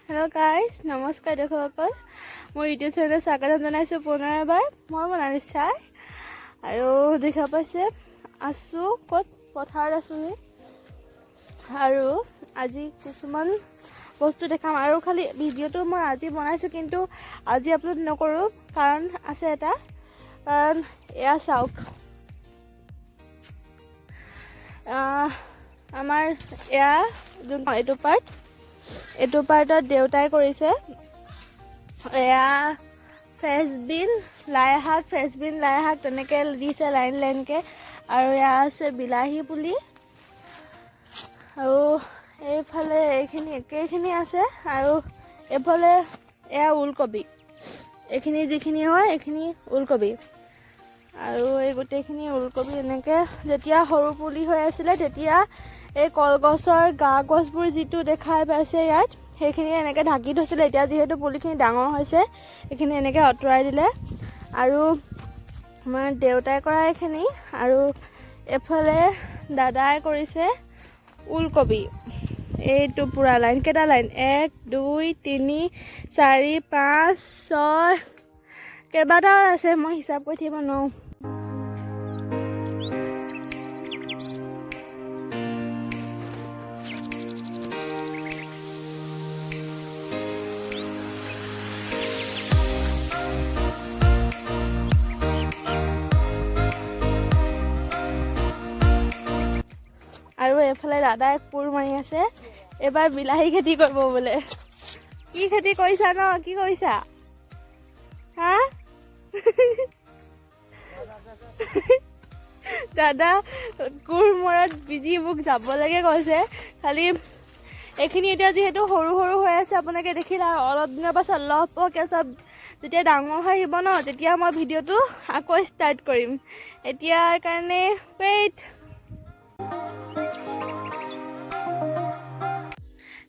Hello guys, নমস্কাৰ দৰ্শকসকল মোৰ YouTube চেনেলত স্বাগতম জনাইছোঁ পুনৰ এবাৰ মই মনালিছা আৰু দেখা পাইছে আছো ক'ত পথাৰত আছো আৰু আজি কিছুমান বস্তু দেখাম আৰু খালি ভিডিঅ'টো মই আজি বনাইছোঁ কিন্তু আজি আপলোড নকৰোঁ কাৰণ আছে এটা কাৰণ এয়া চাওক আমাৰ এয়া যোন এইটো পাৰ্টত দেউতাই কৰিছে এয়া ফ্ৰেঞ্চবিন লাই শাক তেনেকৈ দিছে লাইনকৈ আৰু এয়া আছে বিলাহী পুলি আৰু এইফালে এইখিনি একেখিনি আছে আৰু এইফালে এয়া ওলকবি এইখিনি যিখিনি হয় এইখিনি ওলকবি আৰু এই গোটেইখিনি ওলকবি এনেকৈ যেতিয়া সৰু পুলি হৈ আছিলে তেতিয়া এই কলগছৰ গা গছবোৰ যিটো দেখাই পাইছে ইয়াত সেইখিনি এনেকৈ ঢাকি থৈছিলে এতিয়া যিহেতু পুলিখিনি ডাঙৰ হৈছে এইখিনি এনেকৈ আঁতৰাই দিলে আৰু আমাৰ দেউতাই কৰা এইখিনি আৰু এফালে দাদাই কৰিছে ওলকবি এইটো পুৰা লাইন কেইটা লাইন 1 2 3 4 5 6 কেইবাটাও আছে মই হিচাপ কৰি থাকিব নোৱাৰোঁ আৰু এফালে দাদাই কোৰ মাৰি আছে এবাৰ বিলাহী খেতি কৰিব বোলে কি খেতি কৰিছা ন কি কৰিছা হা দাদা কোৰ মৰাত বিজি মোক যাব লাগে কৈছে খালি এইখিনি এতিয়া যিহেতু সৰু সৰু হৈ আছে আপোনালোকে দেখিলে আৰু অলপ দিনৰ পাছত লহপহকৈ চব যেতিয়া ডাঙৰ হৈ আহিব ন তেতিয়া মই ভিডিঅ'টো আকৌ ষ্টাৰ্ট কৰিম এতিয়াৰ কাৰণে ৱেইট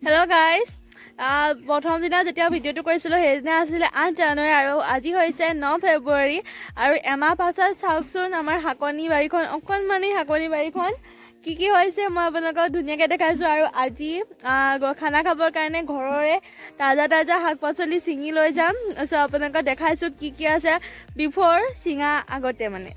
হেল্ল' গাইজ প্ৰথম দিনা যেতিয়া ভিডিঅ'টো কৰিছিলোঁ সেইদিনা আছিলে 8 জানুৱাৰী আৰু আজি হৈছে 9 ফেব্ৰুৱাৰী আৰু এমাহ পাছত চাওকচোন আমাৰ শাকনি বাৰীখন অকণমানি শাকনি বাৰীখন কি হৈছে মই আপোনালোকক ধুনীয়াকৈ দেখাইছোঁ আৰু আজি খানা খাবৰ কাৰণে ঘৰৰে তাজা শাক পাচলি ছিঙি লৈ যাম চ' আপোনালোকক দেখাইছোঁ কি আছে বিফৰ ছিঙা আগতে মানে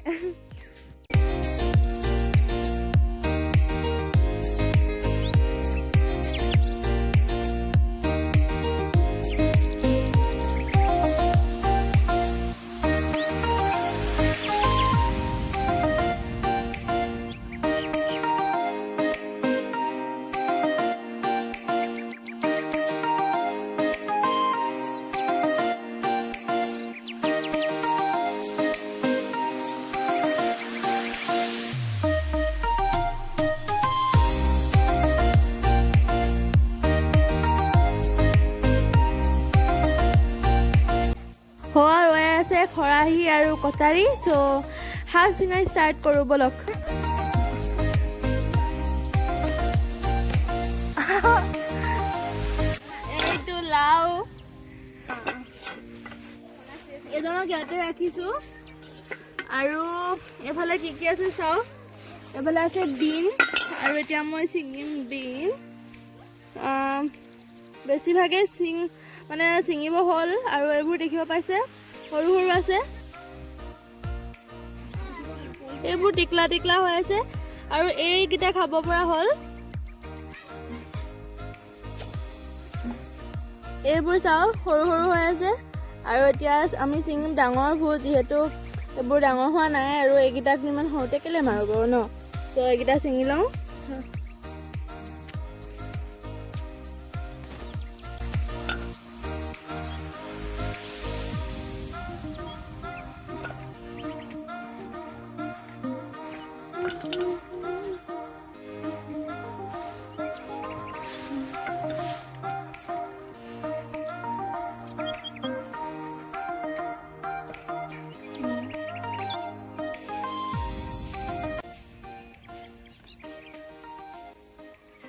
হোৱা ৰৈ আছে খৰাহি আৰু কটাৰী চ' শাক চিঙা ষ্টাৰ্ট কৰোঁ বলক এইটো লাও এজনক ইয়াতে ৰাখিছোঁ আৰু এফালে কি আছে চাওক এফালে আছে বিন আৰু এতিয়া মই ছিঙিম বিন বেছিভাগে ছিঙিব হ'ল আৰু এইবোৰ দেখিব পাইছে সৰু সৰু আছে এইবোৰ টিকলা হৈ আছে আৰু এইকেইটা খাব পৰা হ'ল এইবোৰ চাওক সৰু হৈ আছে আৰু এতিয়া আমি ছিঙিম ডাঙৰবোৰ যিহেতু এইবোৰ ডাঙৰ হোৱা নাই আৰু এইকেইটাক ইমান সৰুতে কেলে মাৰো বাৰু ন তো এইকেইটা ছিঙি লওঁ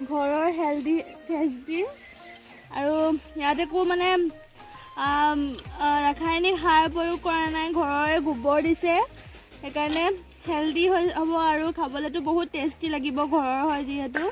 ঘৰৰ হেল্ডি ফ্ৰেঞ্চবিন আৰু ইয়াত একো মানে ৰাসায়নিক সাৰ প্ৰয়োগ কৰা নাই ঘৰৰে গোবৰ দিছে সেইকাৰণে হেল্ডি হ'ব আৰু খাবলৈতো বহুত টেষ্টি লাগিব ঘৰৰ হয় যিহেতু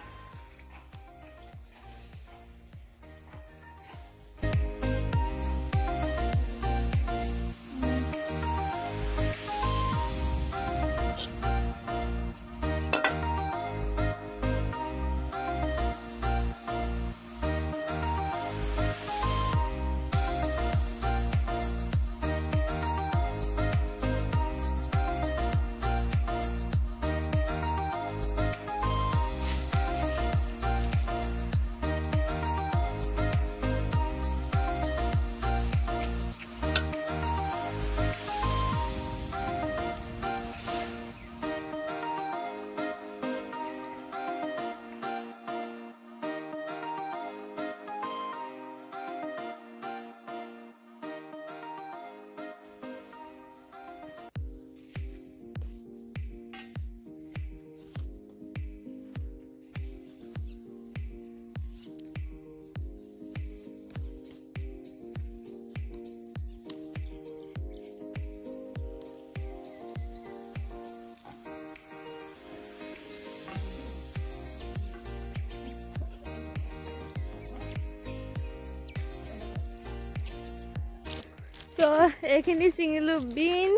চ' এইখিনি ছিঙিলোঁ বিন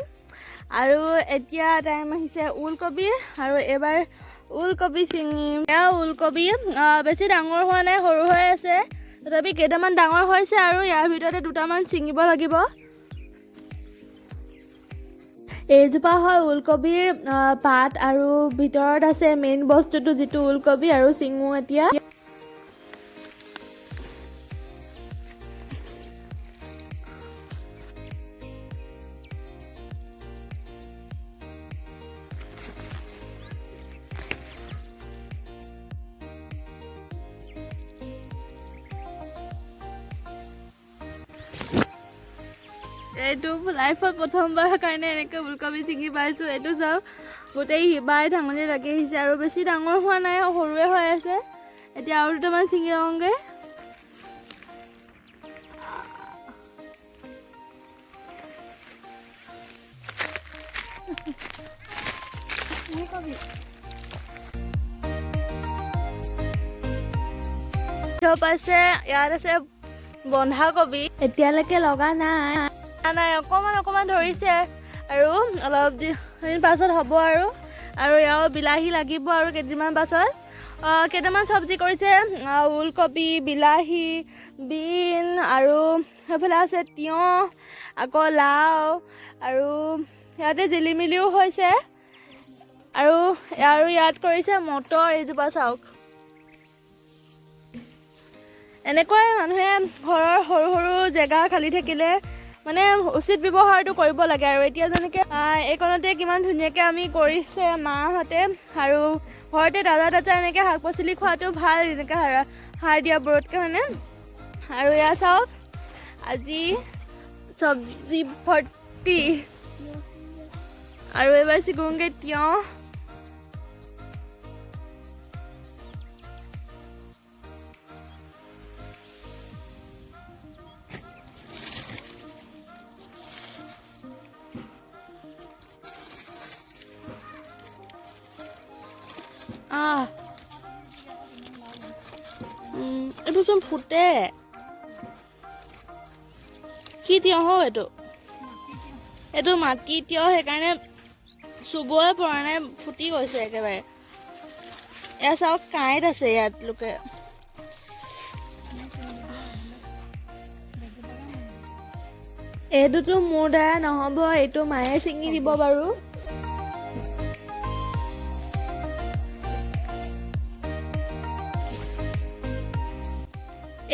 আৰু এতিয়া টাইম আহিছে ওলকবি আৰু এইবাৰ ওলকবি ছিঙিম। এয়া ওলকবি বেছি ডাঙৰ হোৱা নাই, সৰু হৈ আছে, তথাপি কেইটামান ডাঙৰ হৈছে আৰু ইয়াৰ ভিতৰতে দুটামান ছিঙিব লাগিব। এইজোপা হয় ওলকবিৰ পাত আৰু ভিতৰত আছে মেইন বস্তুটো যিটো ওলকবি, আৰু ছিঙো এতিয়া। এইটো লাইফত প্ৰথমবাৰৰ কাৰণে এনেকৈ ওলকবি ছিঙি পাইছোঁ। এইটো চাওক গোটেই হিবাই ধাঙনি লাগি আহিছে আৰু বেছি ডাঙৰ হোৱা নাই, সৰুৱে হৈ আছে। এতিয়া আৰু দুটামান ছিঙি লওঁগৈ। পাইছে ইয়াত আছে বন্ধাকবি, এতিয়ালৈকে লগা নাই, অকণমান ধৰিছে আৰু অলপ দিন পাছত হ'ব আৰু ইয়াৰ বিলাহী লাগিব আৰু কেইদিনমান পাছত। কেইটামান চব্জি কৰিছে, ওলকবি, বিলাহী, বিন আৰু সেইফালে আছে তিয়ঁহ, আকৌ লাও, আৰু ইয়াতে জিলিমিলিও হৈছে আৰু ইয়াত কৰিছে মটৰ। এইজোপা চাওক। এনেকৈ মানুহে ঘৰৰ সৰু সৰু জেগা খালী থাকিলে মানে উচিত ব্যৱহাৰটো কৰিব লাগে। আৰু এতিয়া যেনেকৈ এইকণতে কিমান ধুনীয়াকৈ আমি কৰিছে মাহঁতে, আৰু ঘৰতে তাজা এনেকৈ শাক পাচলি খোৱাটো ভাল, এনেকৈ সাৰ দিয়াবোৰতকৈ হয়নে। আৰু এয়া চাওক আজি চব্জি ভৰ্তি, আৰু এইবাৰ ছিঙোগৈ তিয়ঁহ। এইটো চোন ফুটে, কি তিয়ঁহ এইটো মাটি তিয়ঁহ, সেইকাৰণে চুবই পৰা নাই, ফুটি গৈছে একেবাৰে। এয়া চাওক কাঁইট আছে ইয়াত লোকে। এইটোতো মোৰ দ্বাৰা নহ'ব, এইটো মায়ে ছিঙি দিব বাৰু।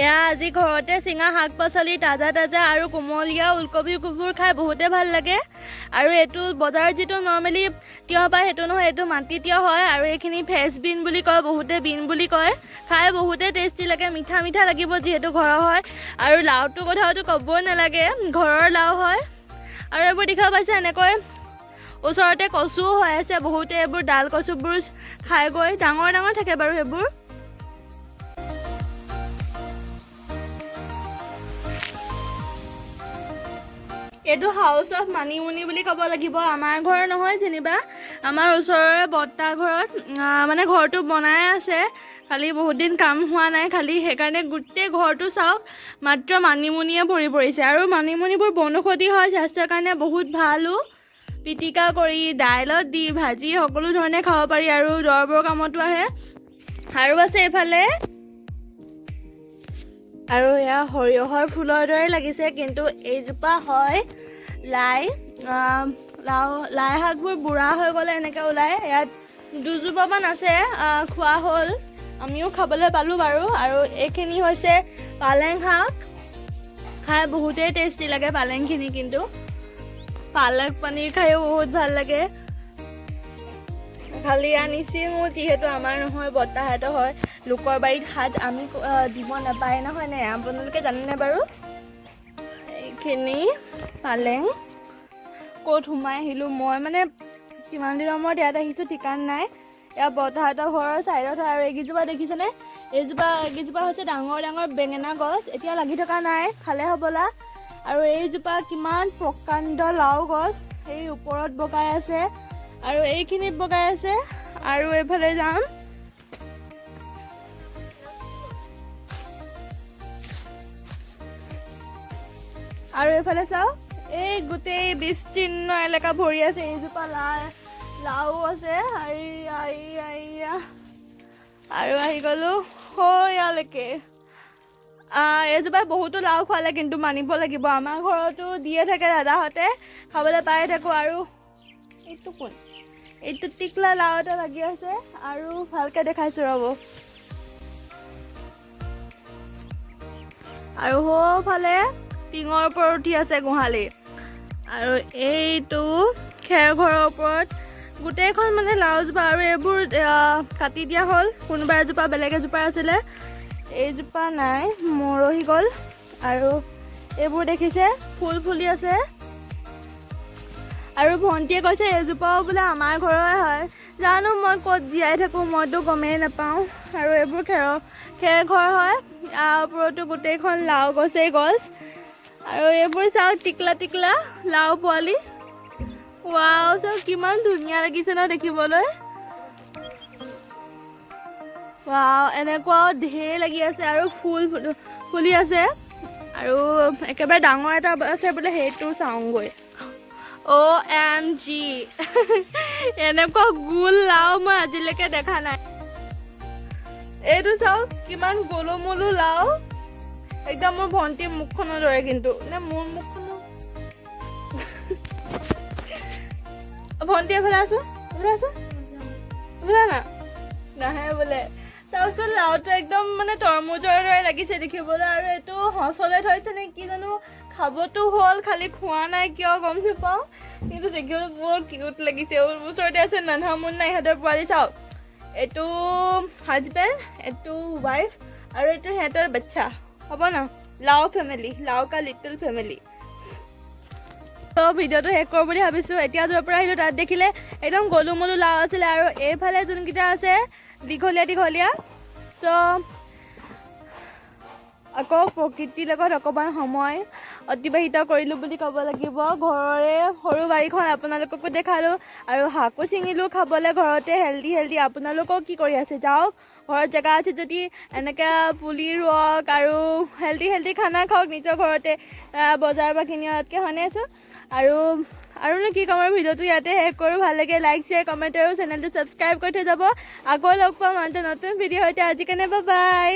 এয়া আজি ঘৰতে চিঙা শাক পাচলি, তাজা আৰু কোমলীয়া ওলকবিবোৰ খাই বহুতে ভাল লাগে। আৰু এইটো বজাৰত যিটো নৰ্মেলি তিয়ঁহ পায় সেইটো নহয়, এইটো মাটি তিয়ঁহ হয়। আৰু এইখিনি ফ্ৰেঞ্চ বিন বুলি কয়, বহুতে বিন বুলি কয়। খাই বহুতে টেষ্টি লাগে, মিঠা লাগিব যিহেতু ঘৰৰ হয়। আৰু লাওটোৰ কথাটো ক'বই নালাগে, ঘৰৰ লাও হয়। আৰু এইবোৰ দেখা পাইছে এনেকৈ ওচৰতে কচুও হৈ আছে, বহুতে এইবোৰ ডাল কচুবোৰ খাই গৈ, ডাঙৰ থাকে বাৰু সেইবোৰ। এইটো হাউচ অফ মানিমুনি বুলি ক'ব লাগিব। আমাৰ ঘৰ নহয় যেনিবা, আমাৰ ওচৰৰে বৰ্তা ঘৰত মানে ঘৰটো বনাই আছে, খালি বহুত দিন কাম হোৱা নাই, খালি সেইকাৰণে গোটেই ঘৰটো চাওক মাত্ৰ মানিমুনিয়ে ভৰি পৰিছে। আৰু মানিমুনিবোৰ বনৌষধি হয়, স্বাস্থ্যৰ কাৰণে বহুত ভালো। পিটিকা কৰি, দাইলত দি, ভাজি সকলো ধৰণে খাব পাৰি, আৰু দৰবৰ কামতো আহে। আৰু আছে এইফালে, আৰু এয়া সৰিয়হৰ ফুলৰ দৰে লাগিছে, কিন্তু এইজোপা হয় লাই শাকবোৰ বুঢ়া হৈ গ'লে এনেকৈ ওলায়। ইয়াত দুজোপামান আছে, খোৱা হ'ল, আমিও খাবলৈ পালোঁ বাৰু। আৰু এইখিনি হৈছে পালেং শাক, খাই বহুতেই টেষ্টি লাগে পালেংখিনি, কিন্তু পালক পনীৰ খায়ো বহুত ভাল লাগে। খালি আনিছিলোঁ, যিহেতু আমাৰ নহয় বৰ্তাহঁতৰ হয়, লোকৰ বাৰীত হাত আমি দিব নাপায় নহয় নে, আপোনালোকে জানেনে বাৰু? এইখিনি পালেং ক'ত সোমাই আহিলোঁ মই, মানে কিমান দিনৰ মূৰত ইয়াত আহিছোঁ ঠিকান নাই। এয়া বৰ্তাহঁতৰ ঘৰৰ চাইডত হয়। আৰু এইকেইজোপা দেখিছেনে, এইকেইজোপা হৈছে ডাঙৰ বেঙেনা গছ, এতিয়া লাগি থকা নাই, খালে হ'বলা। আৰু এইজোপা কিমান প্ৰকাণ্ড লাও গছ, সেই ওপৰত বগাই আছে, আৰু এইখিনিত বগাই আছে। আৰু এইফালে যাম, আৰু এইফালে চাওক এই গোটেই বিস্তীৰ্ণ এলেকা ভৰি আছে এইজোপা লাও আছে আৰু আহি গ'লো ইয়ালৈকে এইজোপাই বহুতো লাও খোৱালে কিন্তু মানিব লাগিব আমাৰ ঘৰতো দিয়ে থাকে দাদাহঁতে খাবলৈ পাই থাকোঁ আৰু এইটো কোন এইটো টিকলা লাও এটা লাগি আছে আৰু ভালকৈ দেখাইছোঁ ৰ'ব আৰু সোঁফালে টিঙৰ ওপৰত উঠি আছে গোহালি আৰু এইটো খেৰ ঘৰৰ ওপৰত গোটেইখন মানে লাওজোপা আৰু এইবোৰ কাটি দিয়া হ'ল কোনোবা এজোপা বেলেগ এজোপা আছিলে এইজোপা নাই মৰহি গ'ল আৰু এইবোৰ দেখিছে ফুল ফুলি আছে আৰু ভণ্টিয়ে কৈছে এইজোপাও বোলে আমাৰ ঘৰৰে হয় জানো মই ক'ত জীয়াই থাকোঁ মইতো গমেই নাপাওঁ আৰু এইবোৰ খেৰ ঘৰ হয় ইয়াৰ ওপৰতো গোটেইখন লাও গছেই গছ আৰু এইবোৰ চাওক টিকলা লাও পোৱালি ৱাও চাওক কিমান ধুনীয়া লাগিছে ন দেখিবলৈ ৱাও এনেকুৱাও ঢেৰ লাগি আছে আৰু ফুল ফুলি আছে আৰু একেবাৰে ডাঙৰ এটা আছে বোলে সেইটো চাওঁগৈ OMG এনেকুৱা গোল লাও মই আজিলৈকে দেখা নাই এইটো চাওক কিমান গোলমোলো লাও একদম মোৰ ভণ্টিৰ মুখখনৰ দৰে কিন্তু নে মোৰ মুখখনো ভণ্টি এফালে আছো বোলে না নাহে বোলে তাৰপিছত লাওটো একদম মানে তৰমুজৰ দৰে লাগিছে দেখিবলৈ আৰু এইটো সঁচলে থৈছে নে কি জানো খাবতো হ'ল খালি খোৱা নাই কিয় গম নাপাওঁ কিন্তু দেখিবলৈ বৰ কিউট লাগিছে ওচৰতে আছে নানা মুন্না ইহঁতৰ পোৱালি চাওক এইটো হাজবেণ্ড এইটো ৱাইফ আৰু এইটো সিহঁতৰ বাচ্চা হ'ব ন লাও ফেমিলি লাও কা লিটল ফেমিলি তো ভিডিঅ'টো শেষ কৰোঁ বুলি ভাবিছোঁ এতিয়া য'ৰ পৰা আহিলোঁ তাত দেখিলে একদম গলুমলু লাও আছিলে আৰু এইফালে যোনকেইটা আছে দীঘলীয়া তো আকৌ প্ৰকৃতিৰ লগত অকণমান সময় অতিবাহিত কৰিলোঁ বুলি ক'ব লাগিব ঘৰৰে সৰু বাৰীখন আপোনালোককো দেখালোঁ আৰু শাকো ছিঙিলোঁ খাবলৈ ঘৰতে হেল্ডি আপোনালোকেও কি কৰি আছে যাওক ঘৰত জেগা আছে যদি এনেকৈ পুলি ৰুৱক আৰু হেল্ডি খানা খাওক নিজৰ ঘৰতে বজাৰৰ পৰা কিনি অনাতকৈ হয়নে আছোঁ আৰুনো কি ক'ম আৰু ভিডিঅ'টো ইয়াতে শেষ কৰোঁ ভাল লাগে লাইক শ্বেয়াৰ কমেণ্ট আৰু চেনেলটো ছাবস্ক্ৰাইব কৰি থৈ যাব আকৌ লগ পাম আনটো নতুন ভিডিঅ' সৈতে আজি কাৰণে বাই